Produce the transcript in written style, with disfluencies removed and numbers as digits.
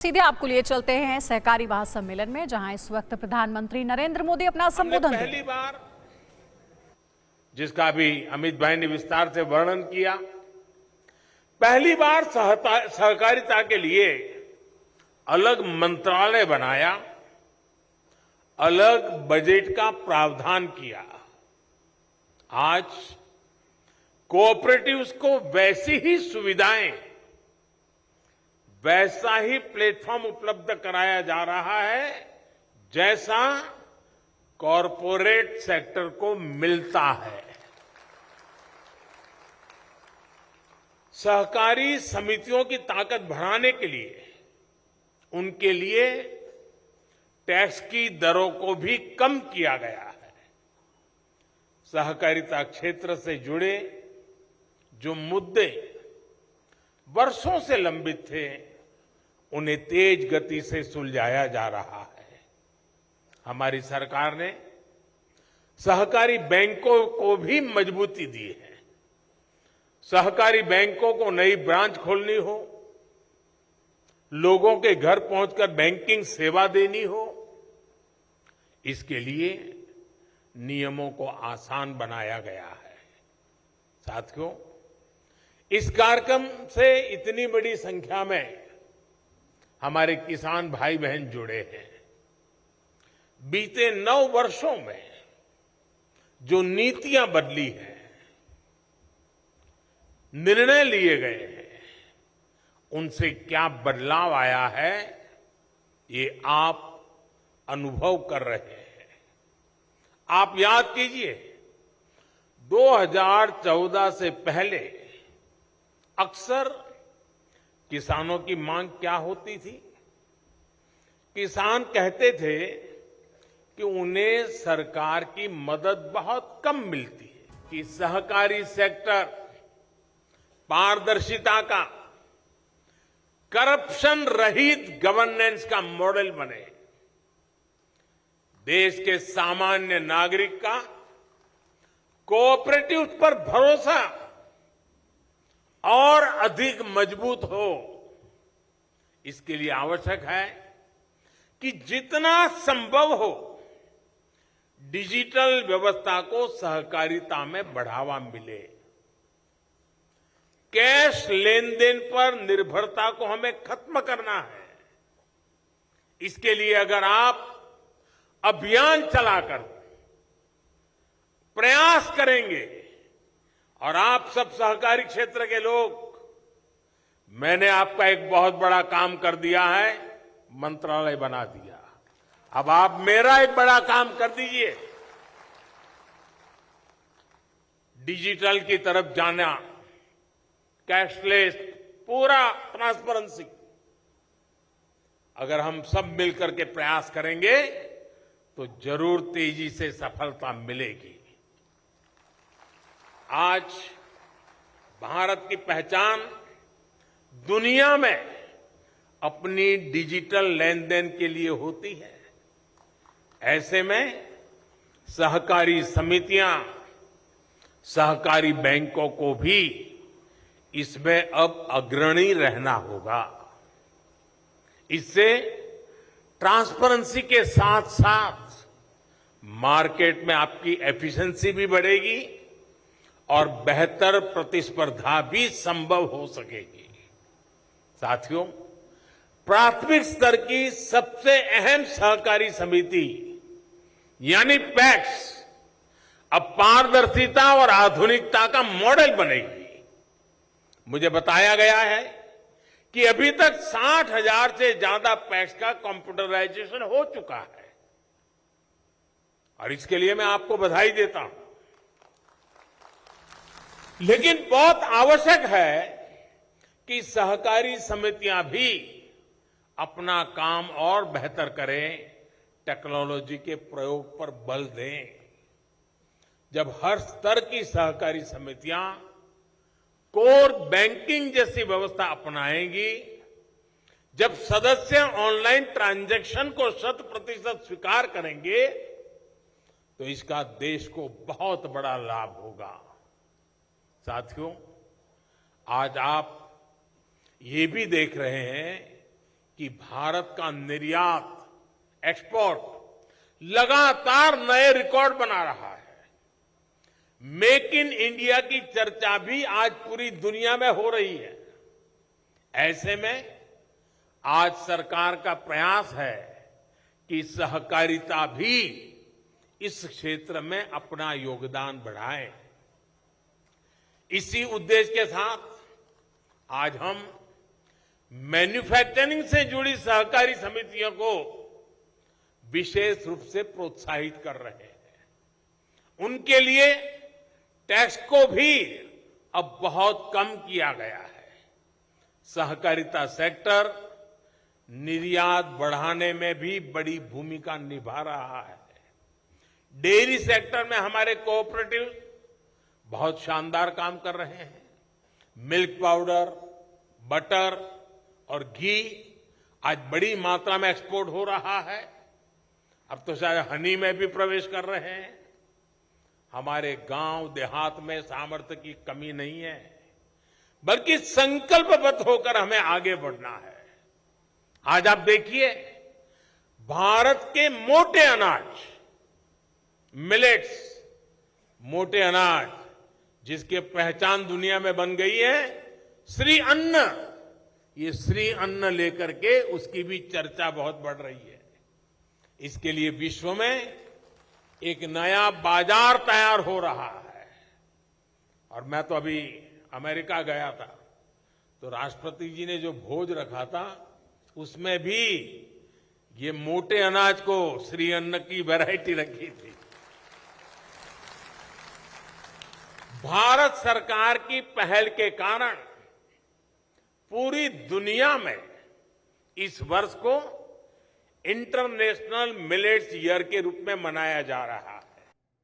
सीधे आपको लिए चलते हैं सहकारी महासम्मेलन में, जहां इस वक्त प्रधानमंत्री नरेंद्र मोदी अपना संबोधन पहली बार, जिसका भी अमित भाई ने विस्तार से वर्णन किया, पहली बार सहकारिता के लिए अलग मंत्रालय बनाया, अलग बजट का प्रावधान किया। आज कोऑपरेटिव्स को वैसी ही सुविधाएं, वैसा ही प्लेटफॉर्म उपलब्ध कराया जा रहा है जैसा कॉरपोरेट सेक्टर को मिलता है। सहकारी समितियों की ताकत बढ़ाने के लिए उनके लिए टैक्स की दरों को भी कम किया गया है। सहकारिता क्षेत्र से जुड़े जो मुद्दे वर्षों से लंबित थे, उन्हें तेज गति से सुलझाया जा रहा है। हमारी सरकार ने सहकारी बैंकों को भी मजबूती दी है। सहकारी बैंकों को नई ब्रांच खोलनी हो, लोगों के घर पहुंचकर बैंकिंग सेवा देनी हो, इसके लिए नियमों को आसान बनाया गया है। साथियों, इस कार्यक्रम से इतनी बड़ी संख्या में हमारे किसान भाई बहन जुड़े हैं। बीते 9 वर्षों में जो नीतियां बदली हैं, निर्णय लिए गए हैं, उनसे क्या बदलाव आया है, ये आप अनुभव कर रहे हैं। आप याद कीजिए, 2014 से पहले अक्सर किसानों की मांग क्या होती थी? किसान कहते थे कि उन्हें सरकार की मदद बहुत कम मिलती है, कि सहकारी सेक्टर पारदर्शिता का, करप्शन रहित गवर्नेंस का मॉडल बने। देश के सामान्य नागरिक का कोऑपरेटिव पर भरोसा और अधिक मजबूत हो। इसके लिए आवश्यक है कि जितना संभव हो डिजिटल व्यवस्था को सहकारिता में बढ़ावा मिले। कैश लेन देन पर निर्भरता को हमें खत्म करना है। इसके लिए अगर आप अभियान चलाकर प्रयास करेंगे, और आप सब सहकारी क्षेत्र के लोग, मैंने आपका एक बहुत बड़ा काम कर दिया है, मंत्रालय बना दिया। अब आप मेरा एक बड़ा काम कर दीजिए, डिजिटल की तरफ जाना, कैशलेस, पूरा ट्रांसपेरेंसी। अगर हम सब मिलकर के प्रयास करेंगे तो जरूर तेजी से सफलता मिलेगी। आज भारत की पहचान दुनिया में अपनी डिजिटल लेन देन के लिए होती है। ऐसे में सहकारी समितियां, सहकारी बैंकों को भी इसमें अब अग्रणी रहना होगा। इससे ट्रांसपेरेंसी के साथ साथ मार्केट में आपकी एफिशिएंसी भी बढ़ेगी और बेहतर प्रतिस्पर्धा भी संभव हो सकेगी। साथियों, प्राथमिक स्तर की सबसे अहम सहकारी समिति यानी पैक्स अब पारदर्शिता और आधुनिकता का मॉडल बनेगी। मुझे बताया गया है कि अभी तक 60,000 से ज्यादा पैक्स का कंप्यूटराइजेशन हो चुका है, और इसके लिए मैं आपको बधाई देता हूं। लेकिन बहुत आवश्यक है कि सहकारी समितियां भी अपना काम और बेहतर करें, टेक्नोलॉजी के प्रयोग पर बल दें। जब हर स्तर की सहकारी समितियां कोर बैंकिंग जैसी व्यवस्था अपनाएंगी, जब सदस्य ऑनलाइन ट्रांजैक्शन को 100% स्वीकार करेंगे, तो इसका देश को बहुत बड़ा लाभ होगा। साथियों, आज आप ये भी देख रहे हैं कि भारत का निर्यात, एक्सपोर्ट लगातार नए रिकॉर्ड बना रहा है। मेक इन इंडिया की चर्चा भी आज पूरी दुनिया में हो रही है। ऐसे में आज सरकार का प्रयास है कि सहकारिता भी इस क्षेत्र में अपना योगदान बढ़ाए। इसी उद्देश्य के साथ आज हम मैन्युफैक्चरिंग से जुड़ी सहकारी समितियों को विशेष रूप से प्रोत्साहित कर रहे हैं। उनके लिए टैक्स को भी अब बहुत कम किया गया है। सहकारिता सेक्टर निर्यात बढ़ाने में भी बड़ी भूमिका निभा रहा है। डेयरी सेक्टर में हमारे कोऑपरेटिव बहुत शानदार काम कर रहे हैं। मिल्क पाउडर, बटर और घी आज बड़ी मात्रा में एक्सपोर्ट हो रहा है। अब तो शायद हनी में भी प्रवेश कर रहे हैं। हमारे गांव देहात में सामर्थ्य की कमी नहीं है, बल्कि संकल्पबद्ध होकर हमें आगे बढ़ना है। आज आप देखिए, भारत के मोटे अनाज, मिलेट्स, मोटे अनाज जिसकी पहचान दुनिया में बन गई है, श्री अन्न, ये श्री अन्न लेकर के उसकी भी चर्चा बहुत बढ़ रही है। इसके लिए विश्व में एक नया बाजार तैयार हो रहा है। और मैं तो अभी अमेरिका गया था, तो राष्ट्रपति जी ने जो भोज रखा था उसमें भी ये मोटे अनाज को श्री अन्न की वैरायटी रखी थी। भारत सरकार की पहल के कारण पूरी दुनिया में इस वर्ष को इंटरनेशनल मिलेट्स ईयर के रूप में मनाया जा रहा है।